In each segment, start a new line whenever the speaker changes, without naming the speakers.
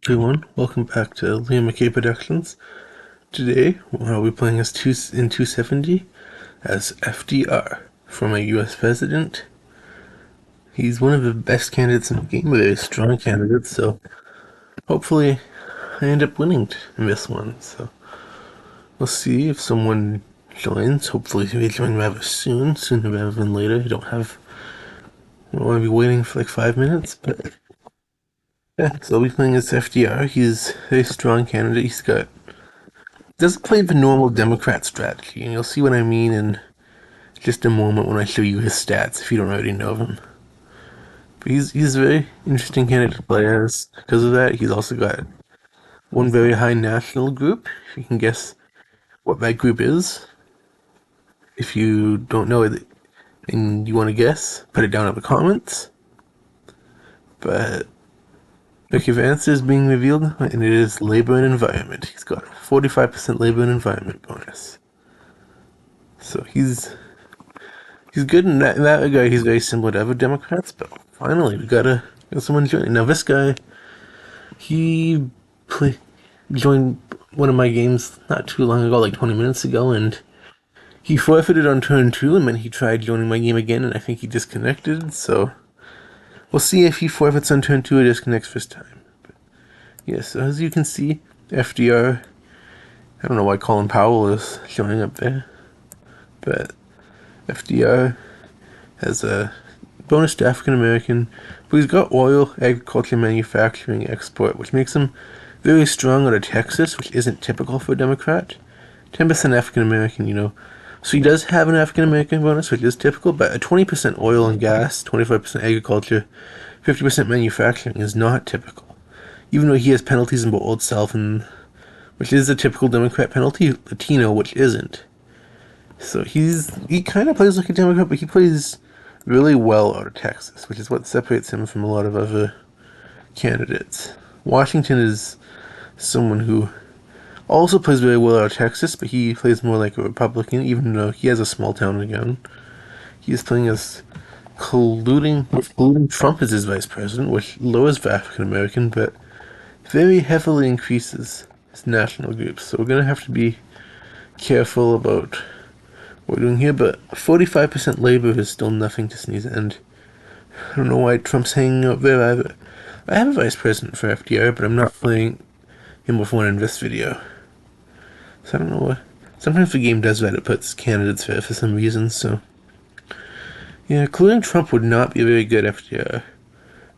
Everyone, welcome back to Liam McKay Productions. Today, we'll be playing as 270 as FDR, former US president. He's one of the best candidates in the game, a very strong candidate, so hopefully I end up winning in this one. So we'll see if someone joins. Hopefully they join rather soon, sooner rather than later. I don't want to be waiting for like 5 minutes, but yeah, so I'll be playing as FDR. He's a very strong candidate. Doesn't play the normal Democrat strategy, and you'll see what I mean in just a moment when I show you his stats if you don't already know them. But he's a very interesting candidate to play as. Because of that, he's also got one very high national group. If you can guess what that group is. If you don't know it and you want to guess, put it down in the comments. But okay, the answer is being revealed, and it is labor and environment. He's got 45% labor and environment bonus. So he's good in that regard. He's very similar to other Democrats, but finally we got someone joining. Now this guy, he joined one of my games not too long ago, like 20 minutes ago, and he forfeited on turn 2, and then he tried joining my game again, and I think he disconnected, so we'll see if he forfeits on turn 2 or disconnects this time. But yeah, so as you can see, FDR, I don't know why Colin Powell is showing up there, but FDR has a bonus to African American, but he's got oil, agriculture, manufacturing, export, which makes him very strong out of Texas, which isn't typical for a Democrat. 10% African American, So he does have an African American bonus, which is typical, but a 20% oil and gas, 25% agriculture, 50% manufacturing is not typical. Even though he has penalties in both Old South, which is a typical Democrat penalty, Latino, which isn't. So he kind of plays like a Democrat, but he plays really well out of Texas, which is what separates him from a lot of other candidates. Washington is someone who also plays very well out of Texas, but he plays more like a Republican, even though he has a small town again. He is playing as colluding Trump as his vice president, which lowers the African American, but very heavily increases his national groups. So we're going to have to be careful about what we're doing here, but 45% labor is still nothing to sneeze at, and I don't know why Trump's hanging out there. I have a vice president for FDR, but I'm not playing him with one in this video. So I don't know why. Sometimes the game does that, it puts candidates there for some reason, so yeah, including Trump would not be a very good FDR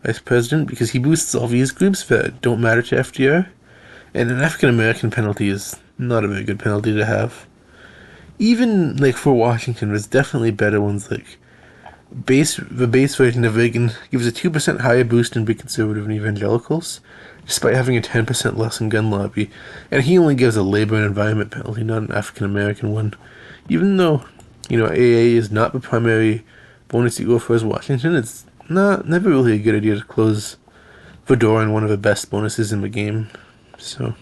vice president because he boosts all these groups that don't matter to FDR, and an African American penalty is not a very good penalty to have. Even like for Washington, there's definitely better ones. Like the base version of Reagan gives a 2% higher boost in big conservative and evangelicals, despite having a 10% less in gun lobby, and he only gives a labor and environment penalty, not an African American one. Even though AA is not the primary bonus you go for as Washington, it's never really a good idea to close the door on one of the best bonuses in the game. So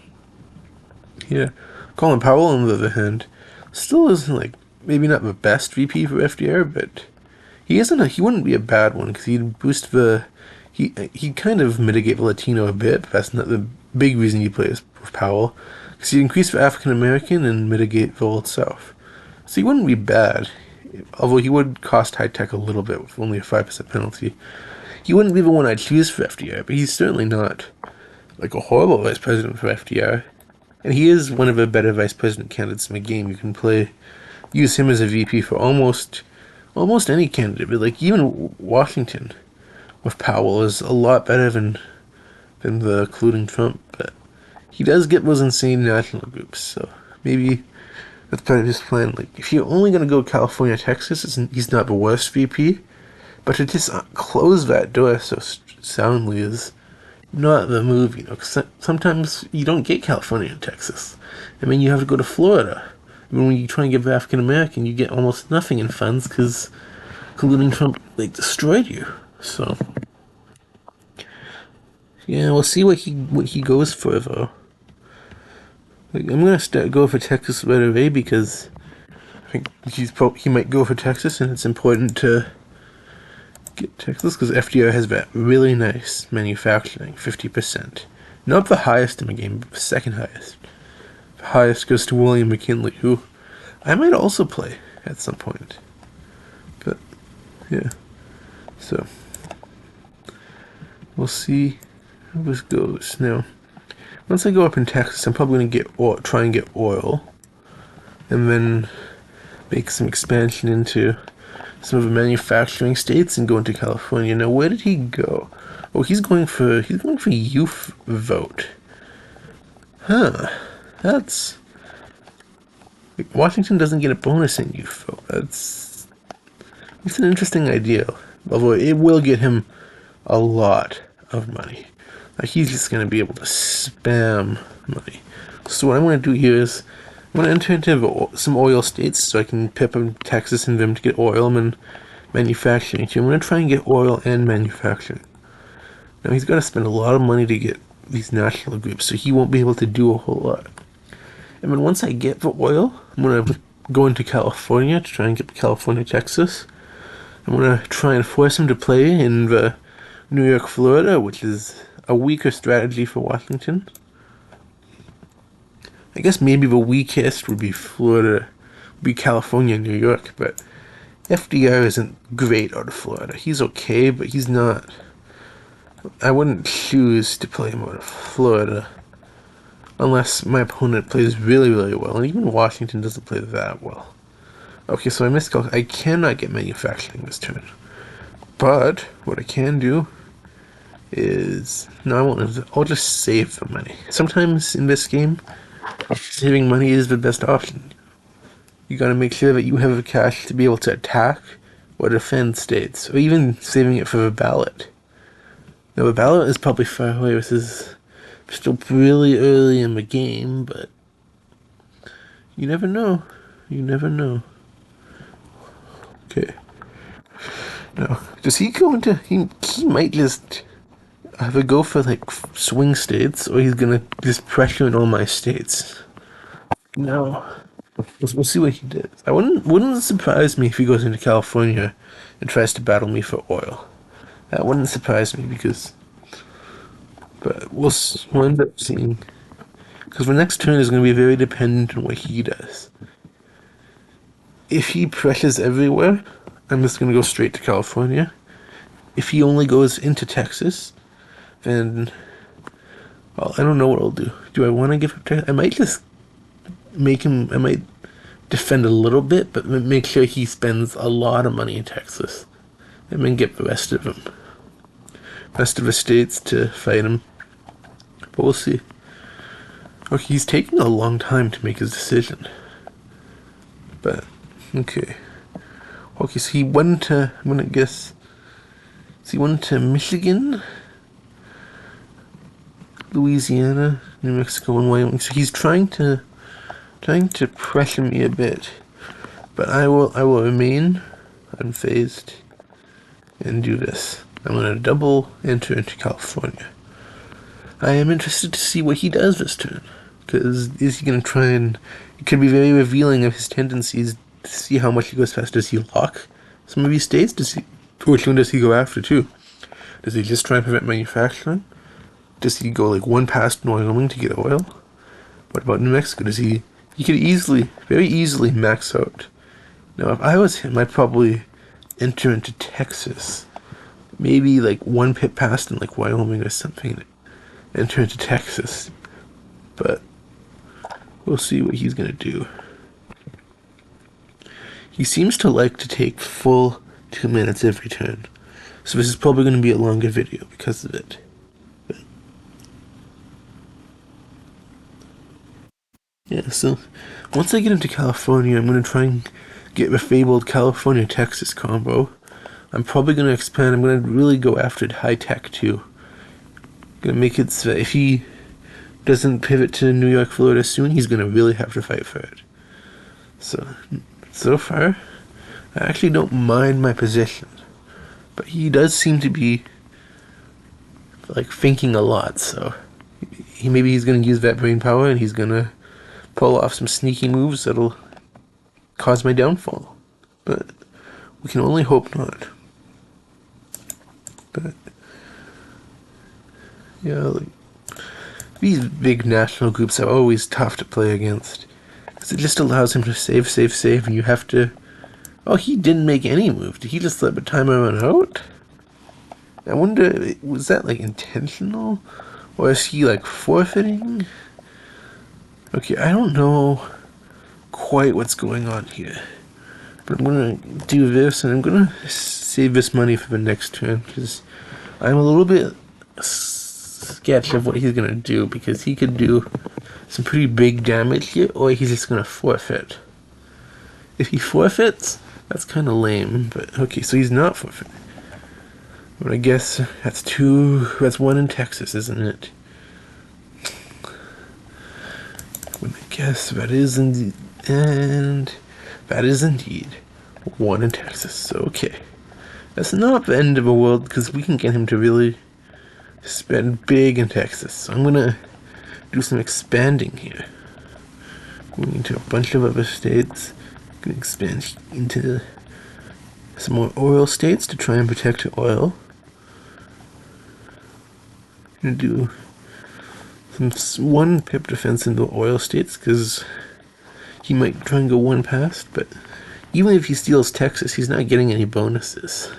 yeah, Colin Powell on the other hand still isn't like maybe not the best VP for FDR, but he wouldn't be a bad one because he'd boost he'd kind of mitigate the Latino a bit, but that's not the big reason he plays with Powell, because he'd increase the African American and mitigate the Old South. So he wouldn't be bad, although he would cost high tech a little bit with only a 5% penalty. He wouldn't be the one I'd choose for FDR, but he's certainly not like a horrible vice president for FDR. And he is one of the better vice president candidates in the game. You can use him as a VP for almost any candidate, but like even Washington with Powell is a lot better than the including Trump, but he does get those insane national groups, so maybe that's part of his plan. Like if you're only gonna go California, Texas, he's not the worst VP, but to just close that door so soundly is not the move, because sometimes you don't get California and Texas. I mean, you have to go to Florida. When you try and get African American, you get almost nothing in funds because colluding Trump destroyed you. So yeah, we'll see what he goes for though. I'm gonna go for Texas right away because I think he might go for Texas, and it's important to get Texas because FDR has that really nice manufacturing, 50%, Not the highest in the game, but the second highest. The highest goes to William McKinley, who I might also play at some point. But, yeah. So, we'll see how this goes. Now, once I go up in Texas, I'm probably going to try and get oil. And then make some expansion into some of the manufacturing states and go into California. Now, where did he go? Oh, he's going for youth vote. Huh. That's... Washington doesn't get a bonus in youth vote. It's an interesting idea. Although it will get him a lot of money. Like, he's just going to be able to spam money. So what I'm going to do here is I'm going to enter into some oil states so I can pip up Texas and them to get oil and manufacturing. So I'm going to try and get oil and manufacturing. Now, he's got to spend a lot of money to get these national groups, so he won't be able to do a whole lot. And then once I get the oil, I'm going to go into California to try and get California, Texas. I'm going to try and force him to play in the New York, Florida, which is a weaker strategy for Washington. I guess maybe the weakest would be Florida, would be California and New York, but FDR isn't great out of Florida. He's okay, but he's not... I wouldn't choose to play him out of Florida unless my opponent plays really, really well, and even Washington doesn't play that well. Okay, so I miscalculated. I cannot get manufacturing this turn. But what I can do is... No, I won't. I'll just save the money. Sometimes in this game, saving money is the best option. You gotta make sure that you have the cash to be able to attack or defend states, or even saving it for the ballot. Now, the ballot is probably far away. This is still really early in the game, but you never know. You never know. Okay. Now, does he go into... He might just either go for, like, swing states, or he's gonna just pressure in all my states. Now, we'll see what he does. I wouldn't surprise me if he goes into California and tries to battle me for oil. That wouldn't surprise me because... But we'll end up seeing... Because the next turn is going to be very dependent on what he does. If he pressures everywhere, I'm just going to go straight to California. If he only goes into Texas, then... Well, I don't know what I'll do. Do I want to give up Texas? I might just make him... I might defend a little bit, but make sure he spends a lot of money in Texas. And then get the rest of them. Rest of the states to fight him. But we'll see. Okay, he's taking a long time to make his decision. But, okay. Okay, so he went to, I'm gonna guess, so he went to Michigan, Louisiana, New Mexico, and Wyoming. So he's trying to pressure me a bit. But I will remain unfazed and do this. I'm going to double enter into California. I am interested to see what he does this turn. Because is he going to try and... It could be very revealing of his tendencies to see how much he goes past. Does he lock some of these states? Which one does he go after, too? Does he just try and prevent manufacturing? Does he go, like, one past Wyoming to get oil? What about New Mexico? Does he... He could easily, very easily max out. Now, if I was him, I'd probably enter into Texas. Maybe like one pit past in like Wyoming or something. Enter into Texas. But we'll see what he's gonna do. He seems to like to take full 2 minutes every turn. So this is probably gonna be a longer video because of it. But yeah, so once I get into California, I'm gonna try and get the fabled California-Texas combo. I'm probably going to expand. I'm going to really go after high tech too. Going to make it so that if he doesn't pivot to New York, Florida soon, he's going to really have to fight for it. So far, I actually don't mind my position. But he does seem to be like thinking a lot, so maybe he's going to use that brain power and he's going to pull off some sneaky moves that'll cause my downfall. But we can only hope not. But yeah, like, These big national groups are always tough to play against. Because it just allows him to save, and you have to... Oh, he didn't make any move. Did he just let the timer run out? I wonder, was that, like, intentional? Or is he, like, forfeiting? Okay, I don't know quite what's going on here. But I'm gonna do this, and I'm gonna save this money for the next turn, because I'm a little bit sketch of what he's gonna do, because he could do some pretty big damage here, or he's just gonna forfeit. If he forfeits, that's kind of lame, but okay, so he's not forfeiting. But I guess that's one in Texas, isn't it? I guess that is indeed, and that is indeed one in Texas, so okay. That's not the end of the world, because we can get him to really spend big in Texas. So I'm gonna do some expanding here. Going into a bunch of other states. Gonna expand into some more oil states to try and protect oil. Gonna do one pip defense into oil states, because he might try and go one past, but even if he steals Texas, he's not getting any bonuses.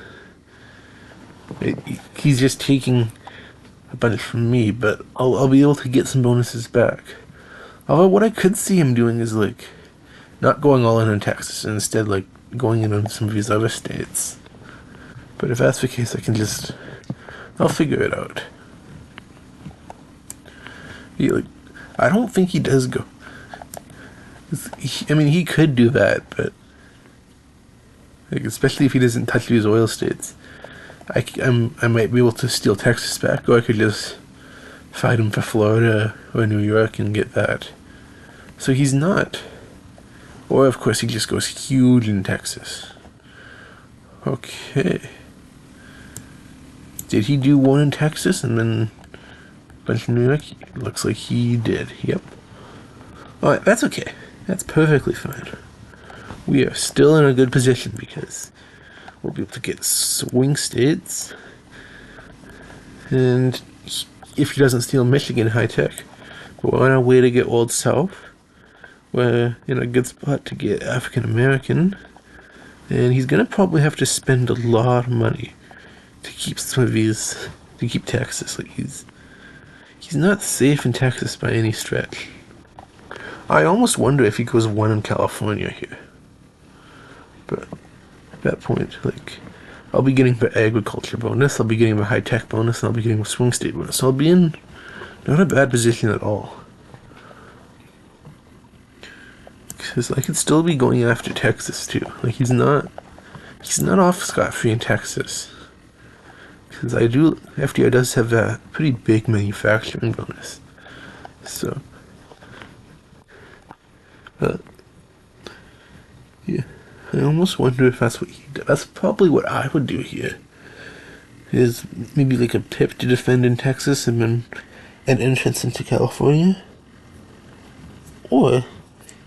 He's just taking a bunch from me, but I'll be able to get some bonuses back. Although what I could see him doing is, like, not going all in on Texas, and instead, like, going in on some of these other states. But if that's the case, I'll figure it out. I don't think he does go. He could do that, but especially if he doesn't touch these oil states. I might be able to steal Texas back, or I could just fight him for Florida or New York and get that. So he's not. Or, of course, he just goes huge in Texas. Okay. Did he do one in Texas and then a bunch in New York? Looks like he did. Yep. Alright, that's okay. That's perfectly fine. We are still in a good position because we'll be able to get swing states. And if he doesn't steal Michigan high tech, we're on our way to get Old South. We're in a good spot to get African American. And he's gonna probably have to spend a lot of money to keep some of these, to keep Texas. Like, he's not safe in Texas by any stretch. I almost wonder if he goes one in California here. But at that point, like, I'll be getting the agriculture bonus, I'll be getting the high tech bonus, and I'll be getting the swing state bonus. So I'll be in not a bad position at all. Because I could still be going after Texas too. Like, he's not off scot-free in Texas. Because FDR does have a pretty big manufacturing bonus. So, yeah, I almost wonder if that's what he does. That's probably what I would do here. Is maybe like a pip to defend in Texas and then an entrance into California. Or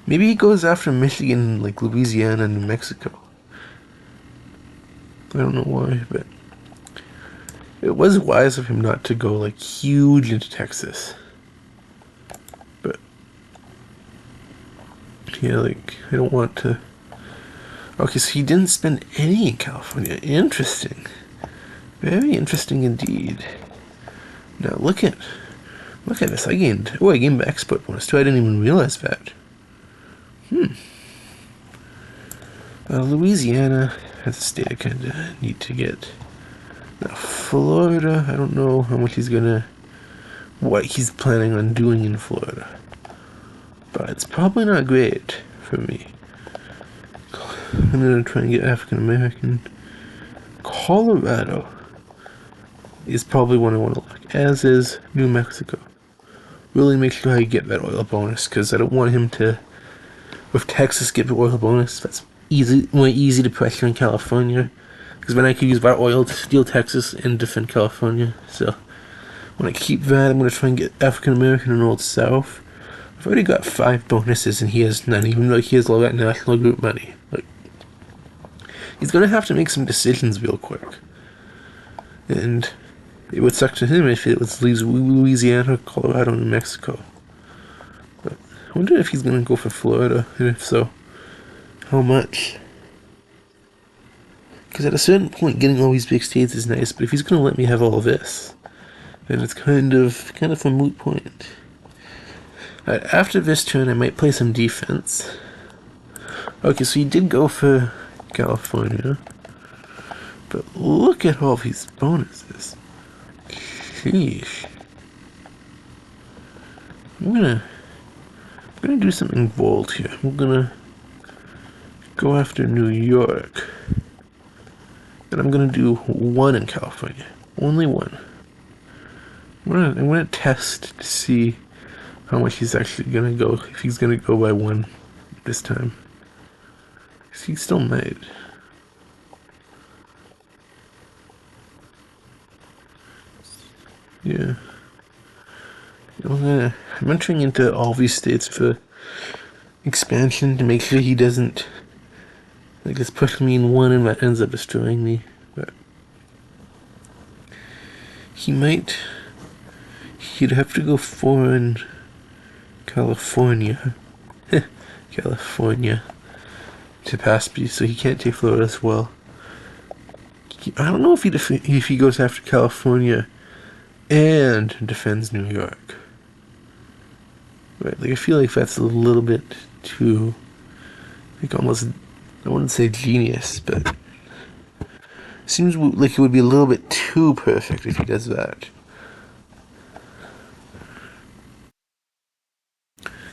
maybe he goes after Michigan, like Louisiana and New Mexico. I don't know why, but it was wise of him not to go, like, huge into Texas. But yeah, like, I don't want to. Okay, so he didn't spend any in California. Interesting. Very interesting indeed. Now look at this. I gained the export bonus too. I didn't even realize that. Louisiana, that's a state I kind of need to get. Now Florida, I don't know how much what he's planning on doing in Florida. But it's probably not great for me. I'm gonna try and get African American. Colorado is probably one I want to look, as is New Mexico. Really make sure I get that oil bonus, because I don't want him to, with Texas, get the oil bonus. That's more easy to pressure in California, because then I could use that oil to steal Texas and defend California. So when I keep that, I'm going to try and get African American and Old South. I've already got 5 bonuses and he has none, even though he has all that national group money. Like, he's going to have to make some decisions real quick. And It would suck to him if it was Louisiana, Colorado, New Mexico. But I wonder if he's gonna go for Florida, and if so, how much? Because at a certain point, getting all these big states is nice, but if he's gonna let me have all of this, then it's kind of a moot point. After this turn, I might play some defense. Okay, so he did go for California, but look at all these bonuses. Sheesh. I'm gonna do something bold here. I'm gonna go after New York, and I'm gonna do one in California. Only one. I'm gonna test to see how much he's actually gonna go. If he's gonna go by one this time, 'cause he still might. Yeah. I'm entering into all these states for expansion to make sure he doesn't just push me in one and that ends up destroying me. But he'd have to go foreign California. California to pass me, so he can't take Florida as well. I don't know if he goes after California and defends New York. Right, I feel like that's a little bit too, almost, I wouldn't say genius, but it seems like it would be a little bit too perfect if he does that.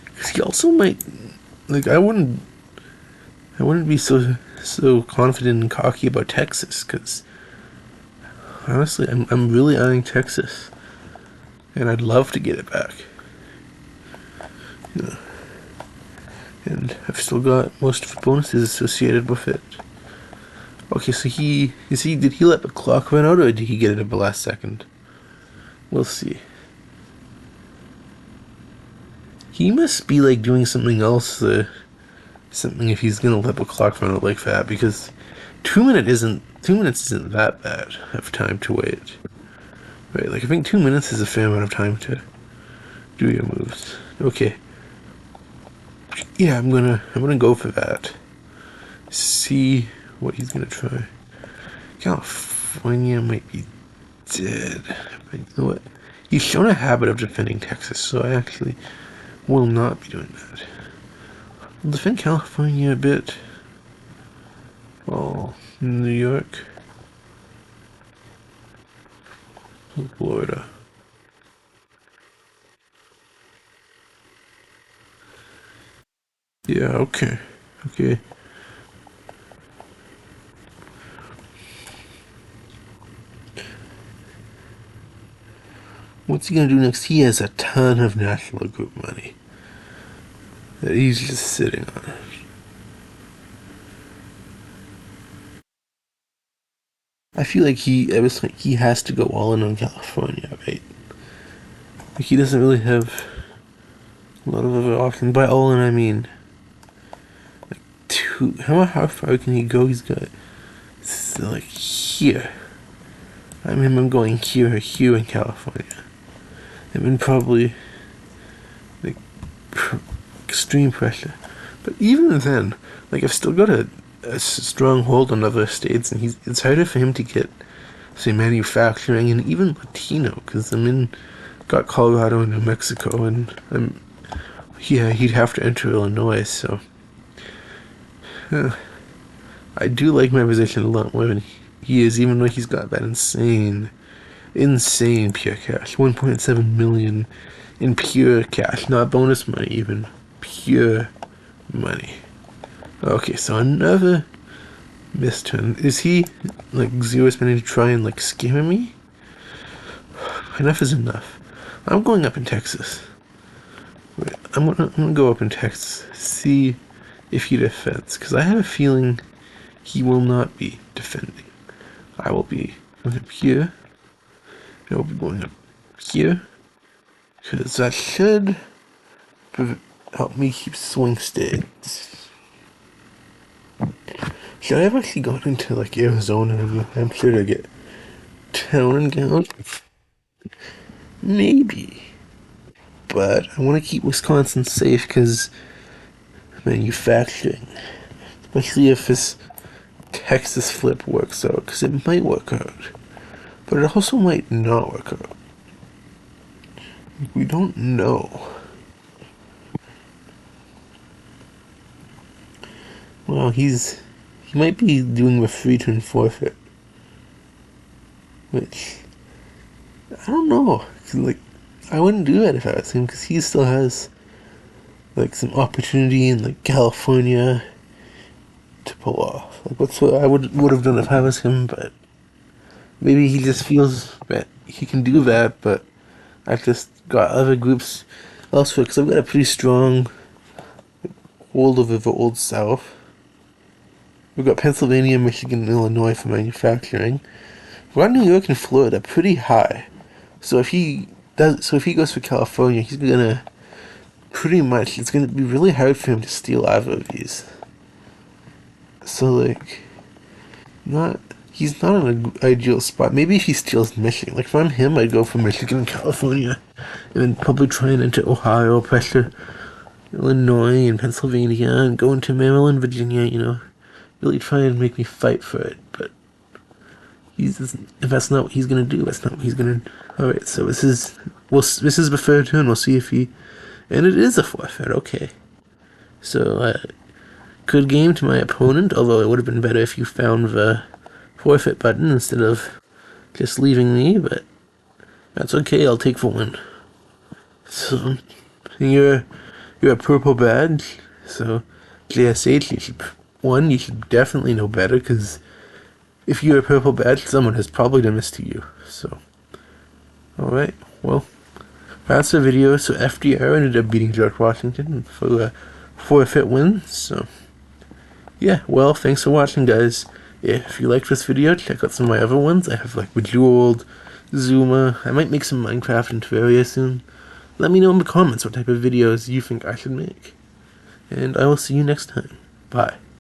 Because he also might, I wouldn't be so confident and cocky about Texas, because honestly, I'm really eyeing Texas, and I'd love to get it back. Yeah. And I've still got most of the bonuses associated with it. Okay, so did he let the clock run out, or did he get it at the last second? We'll see. He must be doing something else, something if he's gonna let the clock run out like that, because 2 minutes isn't that bad of time to wait. Right, I think 2 minutes is a fair amount of time to do your moves. Okay. Yeah, I'm gonna go for that. See what he's gonna try. California might be dead, but you know what? He's shown a habit of defending Texas, so I actually will not be doing that. I'll defend California a bit. Oh, New York, Florida. Yeah, okay. What's he gonna do next? He has a ton of national group money that he's just sitting on. I feel like he has to go all in on California, right? He doesn't really have a lot of other options. By all in, I mean two. How far can he go? He's got here. I'm going here in California. And then probably extreme pressure. But even then, I've still got a strong hold on other states, and it's harder for him to get, say, manufacturing and even Latino, because got Colorado and New Mexico, and he'd have to enter Illinois, so I do like my position a lot more than he is, even though he's got that insane pure cash, 1.7 million in pure cash, not bonus money, even pure money. Okay, so another missed turn. Is he zero spending to try and scare me? Enough is enough. I'm going up in Texas. Wait, I'm gonna go up in Texas, see if he defends, because I have a feeling he will not be defending. I will be going up here. I will be going up here, because that should help me keep swing states. Should I have actually gone into Arizona and New Hampshire to get town and gown? Maybe. But I want to keep Wisconsin safe because manufacturing, especially if this Texas flip works out, because it might work out, but it also might not work out. We don't know. Well, he might be doing the free turn forfeit, which I don't know. Like, I wouldn't do that if I was him, because he still has like some opportunity in like California to pull off. Like, what's what I would have done if I was him, but maybe he just feels that he can do that. But I've just got other groups elsewhere because I've got a pretty strong hold over the Old South. We've got Pennsylvania, Michigan, and Illinois for manufacturing. We've got New York and Florida pretty high. So if he goes for California, he's gonna pretty much, it's gonna be really hard for him to steal either of these. So like, he's not in an ideal spot. Maybe if he steals Michigan, like if I'm him, I'd go for Michigan and California, and then probably try and enter Ohio, pressure Illinois and Pennsylvania, and go into Maryland, Virginia. Really try and make me fight for it. But if that's not what he's gonna do, that's not what he's gonna. All right, so this is the third turn. We'll see if he, and it is a forfeit. Okay, so good game to my opponent. Although it would have been better if you found the forfeit button instead of just leaving me. But that's okay. I'll take the win. So you're a purple badge. So JSH, you should definitely know better, because if you're a purple badge, someone has probably done this to you. So, alright, well, that's the video. So FDR ended up beating George Washington for a forfeit win. So, yeah, well, thanks for watching, guys. If you liked this video, check out some of my other ones. I have like Bejeweled, Zuma. I might make some Minecraft and Terraria soon. Let me know in the comments what type of videos you think I should make. And I will see you next time. Bye.